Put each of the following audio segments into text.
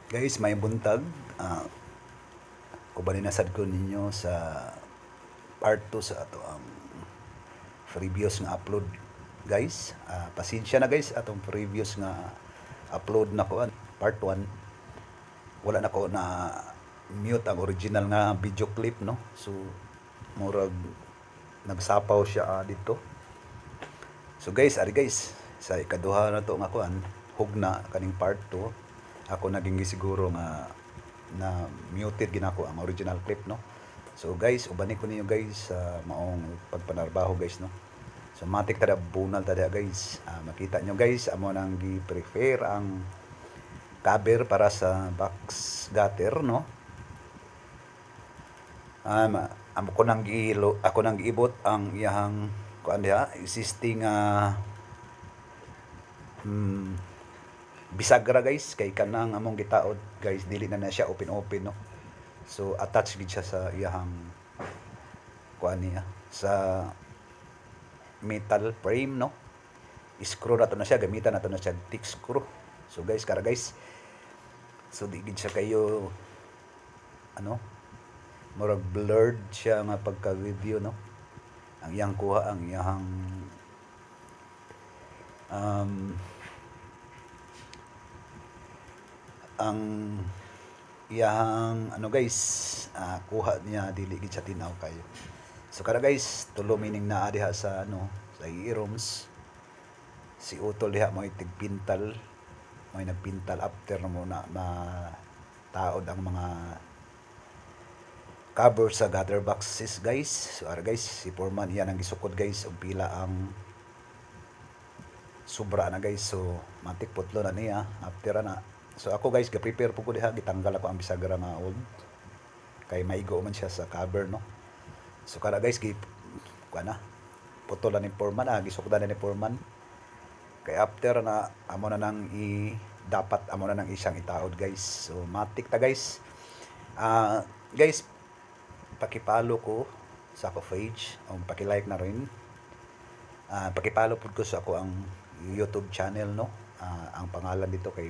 Guys, may buntag. Ubanin nasad ko ninyo sa part 2 sa ato ang previous nga upload. Guys, pasensya na guys atong previous nga upload na ko part 1. Wala na ko na mute ang original nga video clip, no. So murag nagsapaw siya dito. So guys, ari guys, sa ikaduha na to nga kuan, hugna kaning part 2. Ako naging siguro nga na muted ginako ang original clip, no. So guys, ubani ko ninyo guys sa maong pagpanarbaho guys, no. So matik tada bunal tada guys. Makita nyo guys, amo nang gi-prefer ang cover para sa box gutter, no. Ako nang giibot ang iyang kuan diha existing bisagra guys, kay kanang among gitaod guys dili na siya open, no. So attach gid siya sa iyang kuan niya sa metal frame, no. Screw na to na siya, gamitan na to na siya thick screw. So guys, kara guys, so di gid siya kayo murag blurred siya nga pagka video, no. Ang iyang kuha ang iyang ang iyang guys, kuha niya dili gid siya tinaw kayo. So kada guys, tulo meaning naa diha sa sa i-rooms. Si Utol diha mo tigpintal, mo nagpintal after mo na taod ang mga cover sa gutter boxes guys. So ara guys, si Foreman iyan ang gisukod guys og pila ang sobra na guys. So matik putlo na niya after na. So ako guys, ga-prepare po ko diha, gitanggal ako ang bisagra nga old kay maigo man siya sa cover, no. So kada guys, putol na ni Foreman, gisukdan na ni Foreman. Kay after na amo na nang dapat amo na nang isang itaod guys. So matik ta guys. Guys, pakipalo ko sa ako page, o paki-like na rin. Pakipalo po ko sa ako ang YouTube channel, no. Ang pangalan dito kay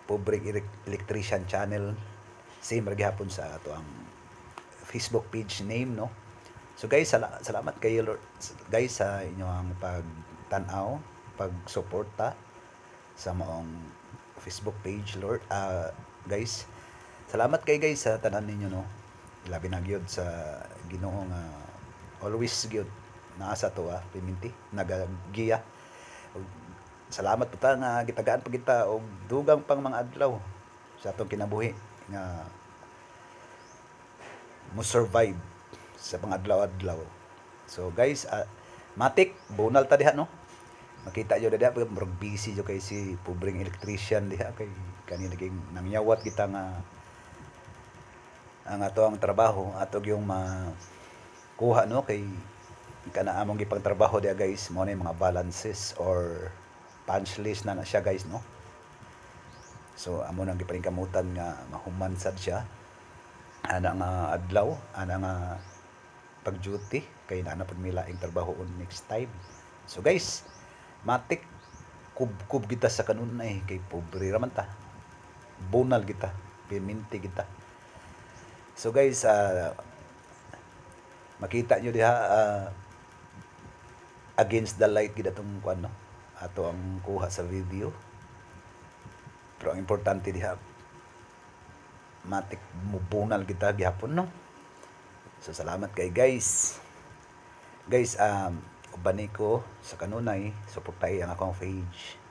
Pobreng Electrician Channel. Same ra gihapon sa ato ang Facebook page name, no. So guys, salamat kayo guys sa inyong pagtan-aw, pagsuporta sa maong Facebook page, Lord. Guys, salamat kay guys sa tanan ninyo, no. Labi na gyud sa Ginoo nga always gyud naa sa to piminti nagagiya. Salamat po ta nga gitagaan pa kita og dugang pang mga adlaw sa atong kinabuhi nga mo survive sa mga adlaw-adlaw. So guys, matik bunal ta diha, no. Makita yo diha pag murag busy yo kay si Pobreng Electrician diha kay kani naging nangyawat kita nga ang ato ang trabaho atog yung makuha, no, kay kana among gipagtrabaho diha guys mo na yung mga balances or punch list na siya guys, no. So amo nang gipaningkamutan nga mahuman sad siya ana nga adlaw, ana nga pag duty kay naa pud milaing trabahoon next time. So guys, matik kub kita sa kanunay kay pobre ra man ta, bunal kita, piminti kita. So guys, makita nyo diha against the light gid atong kuan, no, ato ang kuha sa video. Pero ang importante diha matik mubunal kita gihapon, no. So salamat kay guys. Guys, ubani ko sa kanunay suportahi ang akong page.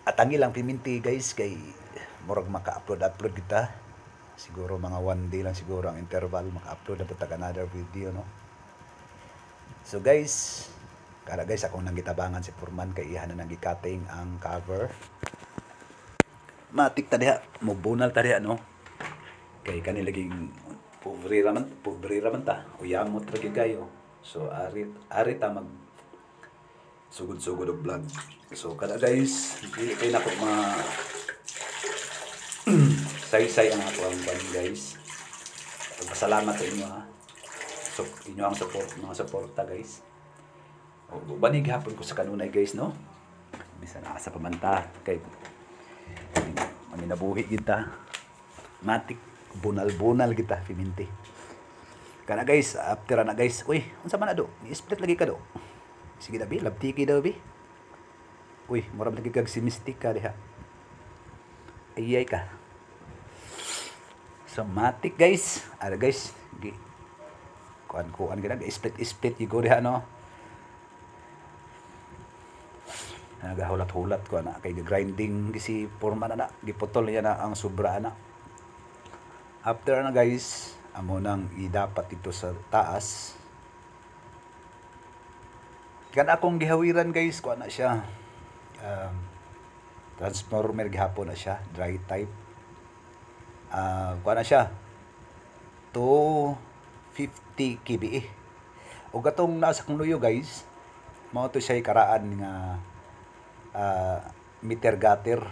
Atangi lang piminti guys kay murag maka-upload kita. Siguro mga 1 day lang siguro ang interval maka-upload na tag another video, no. So guys, kada guys akong nang gitabangan si Foreman kay iya na nang gi-cutting ang cover. Matik ta diha, mubunal ta diha, no. Kay kani laging pobre raman ta. Uyamot ra gyud kayo. So ari ta mag sugod-sugod og vlog. So kada guys, dili kay nako saysay ang ako ang ban guys. So, pasalamat sa inyo So inyo ang support, mga suporta guys. O banig hapon ko sa kanunay guys, no. bisan asa pamanta kay maninabuhi kita. Matik bunal-bunal kita piminti. Kana guys, after na guys. Uy, unsa man ado? I-split lagi ka do. Sige na bi, labtiki daw bi. Uy, murag lagi kag simistik ka diha. Ayay ka. So matik guys. Ara guys, kuan gina split gigo diha no. Nagahulat-hulat ko na kay grinding si porma na giputol niya na ang sobra na. After na guys, amo nang idapat ito sa taas. Kan akong gihawiran guys, kuan na siya. Transformer gihapon na siya, dry type. Kuan na siya. 250 kBE. O gatong nasa kong luyo guys, mao to siya karaan nga meter gutter.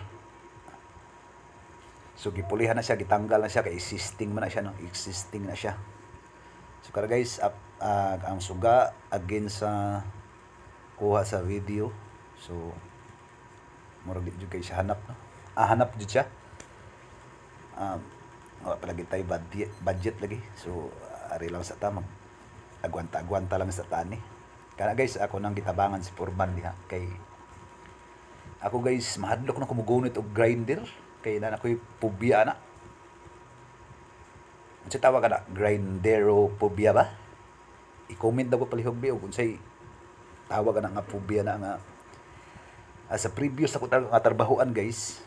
So gipulihan na siya, gitanggal na siya kay existing man na siya no, existing na siya. So kara guys, ang suga again sa kuha sa video. So murag di jud kay siya hanap no. Hanap jud siya. Wala pa lagi tayo budget lagi. So ari lang sa ta mag agwanta lang sa tani. Kana guys, ako nang gitabangan si Purman diha kay ako guys mahadlok na kumugunit og grinder kay na ako'y phobia na. Unsa tawag ka na? Grinderophobia ba? I-comment daw ko palihog bi og unsay tawag ka na nga phobia na nga. Sa previous ako nga trabahoan guys,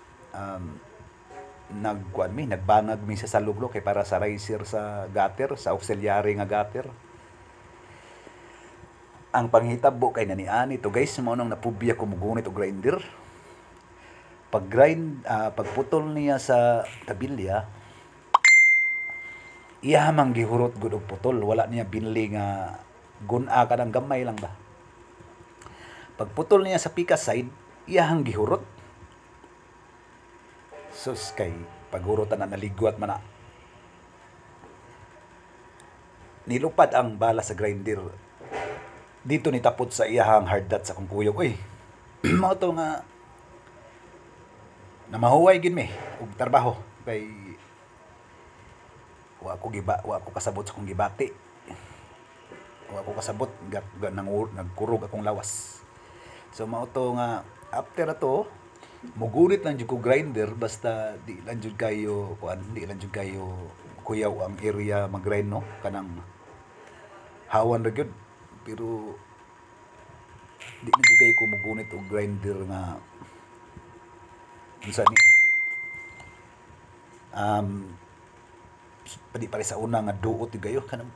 nagbangag mi sa saluglo kay para sa riser sa gutter, sa auxiliary nga gutter. Ang panghitabo kay naniani to guys, mao nang napubiya ko mugunit og grinder. Pagputol niya sa tabilya, iya mang gihurot gud og putol, wala niya binli nga guna ka ng gamay lang ba. Pagputol niya sa pika side, iya hang gihurot. Sus kay paghurotan na naligwat man na. Nilupad ang bala sa grinder. Dito ni tapot sa iyahang hard dot sa kong kuyog. Uy, mao to nga na mahuway gid mi og trabaho kay wa ko kasabot sa kong gibati. Wa ko kasabot nagkurog akong lawas. So mao to nga after ato mugunit lang jud ko grinder basta di lang jud kayo kuyaw ang area mag-grind no kanang hawan ra gyud. Pero di na jud ko mugunit og grinder nga unsa ni padi pare sa una nga duot gayo kanang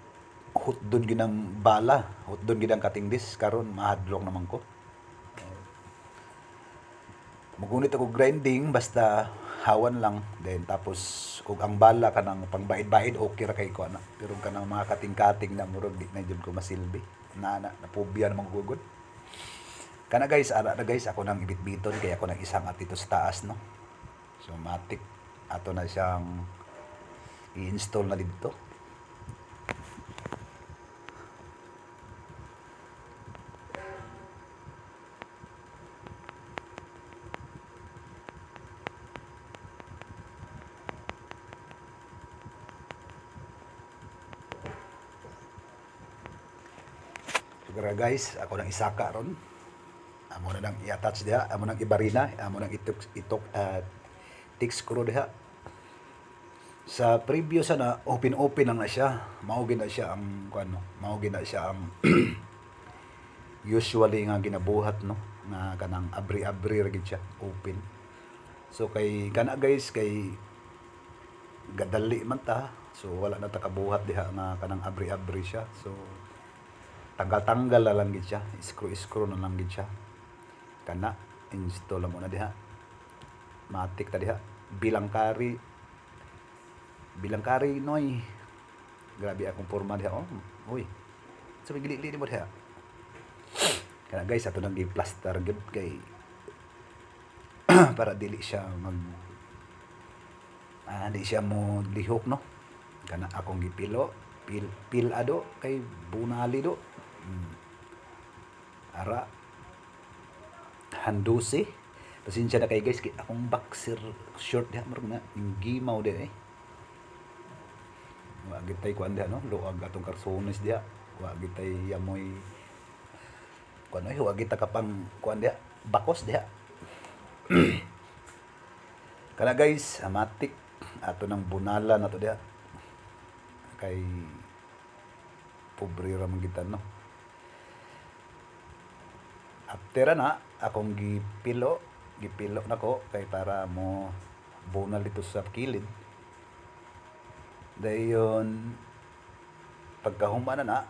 hutdon ginang bala, hutdon gidang katingdis karon mahadlok naman ko. Mugunit ako grinding basta hawan lang then tapos kung ang bala kanang pangbaid-baid okay ra kay ko ana. Pero kanang mga kating-kating na murag di na jud ko masilbi. Napobia naman gugod. Kana guys, ara na guys, ako nang ibitbiton kaya ako nang isang at dito sa taas no. So matik ato na siyang i-install na dito. Siguro guys, ako nang isaka ron. Amo na nang i-attach diha, amo nang ibarina, amo nang itok tick screw diha. Sa previous na open lang na siya. Mao gina siya ang kuno, mao gina siya ang usually nga ginabuhat no, nga kanang abri-abri ra gid siya, open. So kay kana guys kay gadali man ta. So wala na ta kabuhat diha nga kanang abri-abri siya. So tanggal-tanggal na lang gid siya, screw na lang gid siya. Kana install mo na diha. Matik ta diha. Bilangkari noy. Grabe akong forma diha. Oh, uy. Sabi gili-gili mo diha. Kana guys ato nang gi-plaster gid kay para dili siya di siya mo lihok no. Kana akong gipilo, pil ado kay bunali do. Ara handuse. Pasensya na kay guys, kay akong boxer short diha murag na yung gimaw di eh. Wa gitay kuan diha no, luag atong karsones diha. Wa gitay amoy kuan ay wa gita kapang kuan diha, bakos diha. Kana guys, amatik ato ng bunala na to diha. Kay pobre ra man kita no. After na akong gipilo nako kay para mo bunal dito sa kilid. Dayon pagkahuma na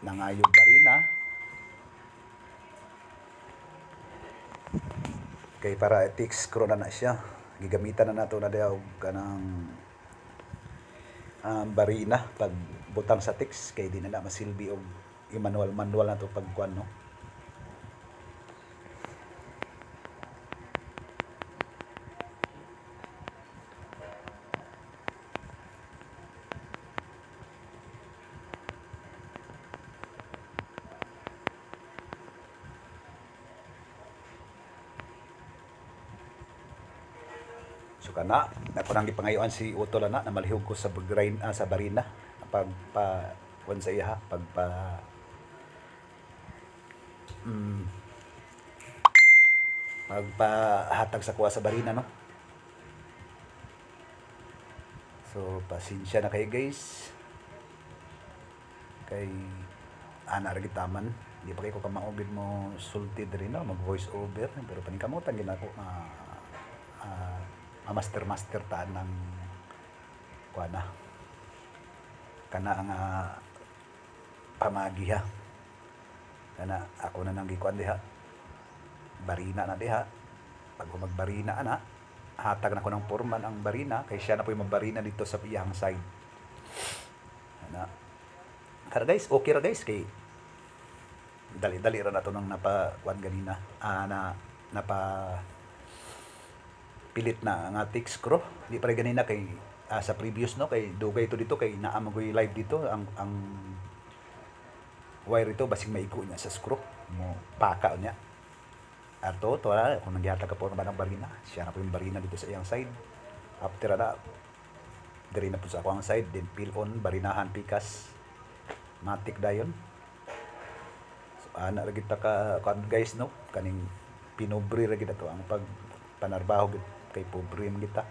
nangayog barina kay para etix screw na siya. Gigamitan na nato na diha og kanang barina pag butang sa tix kay di na masilbi og i-manual na to pagkuan no. So kana ako nang gipangayuan si Utol na malihog ko sa sa barina pagpa kuan sa iya pagpa pagpahatag sa kuha sa barina no. So pasensya na kay guys. Kay ana ra gitaman, di pa kay ko kamaugid mo sulti diri no, mag voice over pero paningkamutan gid ako master taan ng kuana kana ang pamagiha kana ako na nang gikuan diha barina na diha pag magbarina ana hatag na ko ng foreman ang barina kay siya na po yung magbarina dito sa iyang side ana kara guys okay ra guys kay dali-dali ra nato nang napakuan ganina napa pilit na ang ating screw. Di pa rin ganina kay sa previous no kay dugay ito dito kay naamagoy live dito ang wire ito basig maiko niya sa screw mo paka niya. Ato to na kung nagyata ka po ng barina, siya na po yung barina dito sa iyang side. After na diri na po sa akong side then peel on barinahan pikas matik dayon. So ana ra kita ka guys no kaning pinobre ra gid ato ang pag panarbaho kay pobre man kita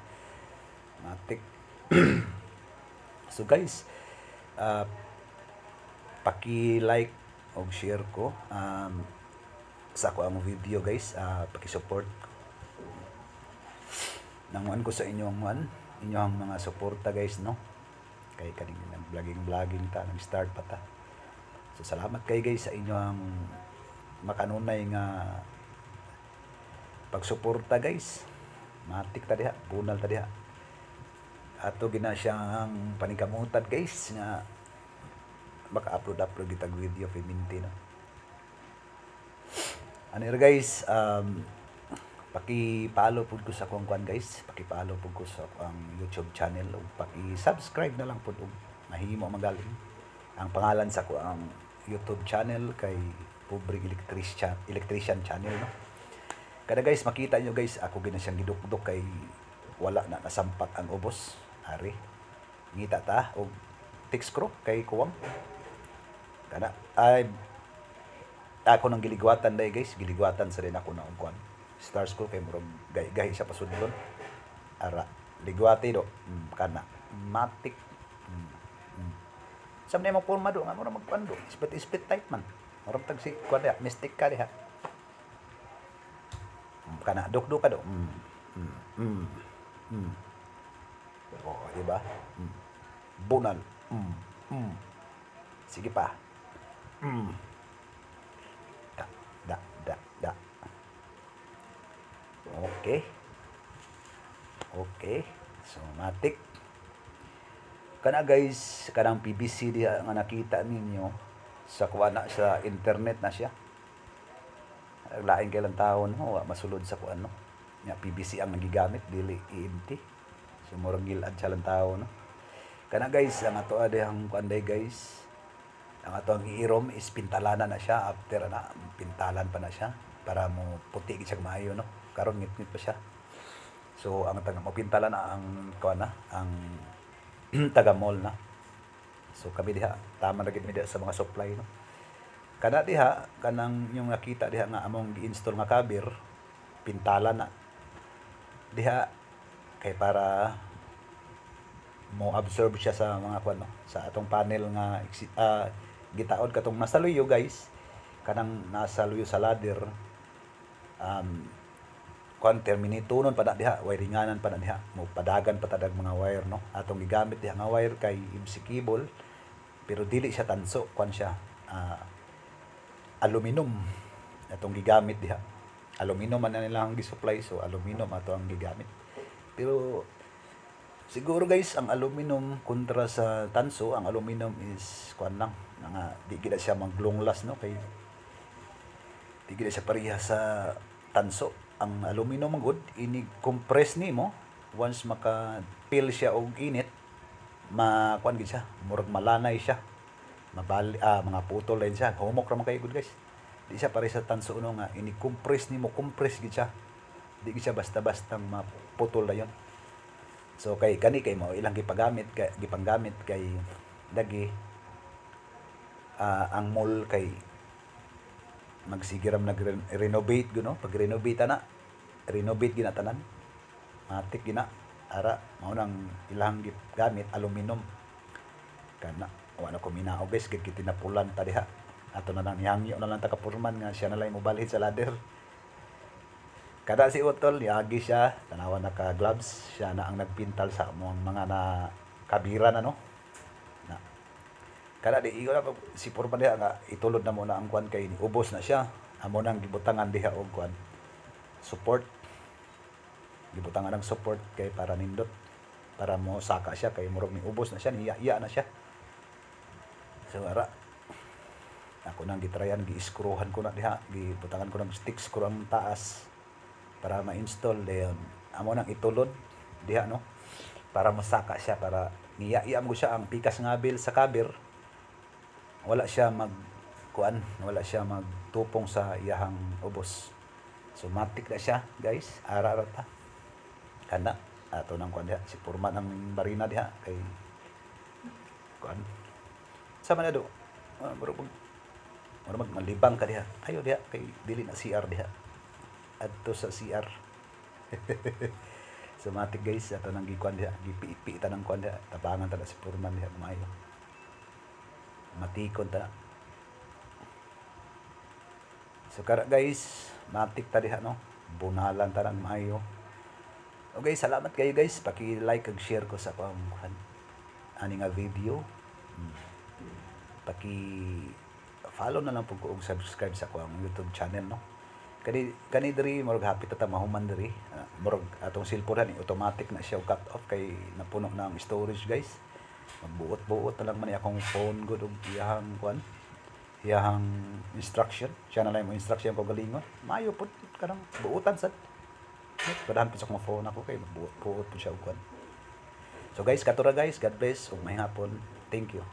matik. So guys paki-like og share ko sa ako ang video guys, paki-support nanguan ko sa inyong mga suporta guys no kay kaning nag-vlogging ta nag-start pa ta. So salamat kay guys sa inyong makanunay nga pagsuporta guys. Matik ta diha, bunal ta diha. Ato gina siyang paningkamutan guys nga maka-upload kita video piminti no. Ano guys, paki-follow pud ko sa akong kuan guys, paki-follow pud ko sa akong YouTube channel ug paki-subscribe na lang pud og mahimo magaling. Ang pangalan sa ko ang YouTube channel kay Pobre Electrician channel no. Kada guys makita nyo guys ako gina siyang gidukdok kay wala na nasampak ang ubos. Ari. Ngita ta og tix screw kay kuwang. Kana ay ako nang giligwatan day guys, giligwatan sa rin ako na kuan. Star screw kay murag gahi siya pasudlon. Ara ligwati do. Kana matik. Samne mo porma do nga mo magkuan do. Split type man. Murag tag si kuan diha, mystic ka diha. Kana duk-duk ka do. Oh, di ba? Bunal. Sige pa. Da. Okay. So, matik. Kana guys, kanang PVC diha nga nakita ninyo sa kuana sa internet na siya. Lain kay lang taon no, masulod sa kuan no. Nya PVC ang nagigamit dili EMT. So murag gilad sa lang taon no. Kana guys, ang ato ade ang kuan day guys. Ang ato ang iirom is pintalanan na siya after na pintalan pa na siya. para mo puti gid siya maayo no. Karon ngit-ngit pa siya. So ang taga mapintala na ang kuan na ang taga mall na. So kami diha tama na gid mi diha sa mga supply no. Kada diha kanang yung nakita diha nga among gi-install nga cover pintala na diha kay para mo absorb siya sa mga kuan no, sa atong panel nga gitaod katong nasa luyo guys, kanang nasa luyo sa ladder kuan terminitunon pa na diha, wiringanan pa na diha, mo padagan pa tadag mga wire no. Atong gigamit diha nga wire kay MC cable pero dili siya tanso, kuan siya aluminum atong gigamit diha. Aluminum man na nilang gi-supply, so aluminum ato ang gigamit. Pero siguro guys, ang aluminum kontra sa tanso, ang aluminum is kuan lang, nga di gid siya mag-long last no, kay di gid siya pareha sa tanso. Ang aluminum man gud ini compress nimo once maka-feel siya og init, kuan gid siya, murag malanay siya. Mga putol din siya, humok ra man kay gud guys. Di siya pareha sa tanso no nga ini compress nimo, compress gid siya. Di gid siya basta-basta maputol na yon. So kay kani kay mao ilang gipanggamit kay lagi ang mall kay magsigiram nag-renovate gud no. Pag renovate gina tanan. Matik gina ara mao nang ilang gamit aluminum. Kana wala ko minaog guys gid kitinapulan ta diha. Ato na lang ihangyo na lang ta kapurman nga siya na lang mobalhin sa ladder. Kada si Utol, yagi siya, tanawan naka-gloves, siya na ang nagpintal sa mga na kabira na no. Na. Kada di iyo na si Purman diha nga itulod na muna ang kuan kay ubos na siya. Amo nang gibutangan diha og kuan support. Gibutangan ang support kay para nindot, para mo saka siya kay murag ni ubos na siya, niya na siya. So ara ako nang gitrayan, gi-screwhan ko na diha, gibutangan ko ng stick screw ang taas para ma-install dayon. Amo nang itulod diha no, para masaka siya, para niya mo siya ang pikas nga bil sa cover. Wala siya wala siya magtupong sa iyahang ubos. So matik na siya guys, ara ta. Kana ato nang kuan diha si Purman ang barina diha kay kuan. Sama na do. Murag malibang ka diha. Ayo diha kay dili na CR diha. Adto sa CR. So matik guys, ato nang gikuan diha, gipipi ta nang kuan diha, tabangan ta si Purman diha maayo. Matikon ta. So kara guys, matik ta diha no. Bunalan ta nang maayo. Okay, salamat kayo guys. Paki-like ug share ko sa akong ani nga video. Paki-follow na lang po ko og subscribe sa akong YouTube channel no. Kani diri murag hapit ta mahuman diri. Murag atong cellphone ni automatic na siya cut off kay napuno na ang storage guys. Magbuot-buot na lang man akong phone gud og iyahang instruction. Siya na lang mo instruction ko galingon. Maayo pud kanang buutan sad. Padahan po sa akong phone ako kay magbuot po siya og kuan. So guys, katura guys, God bless ug may hapon. Thank you.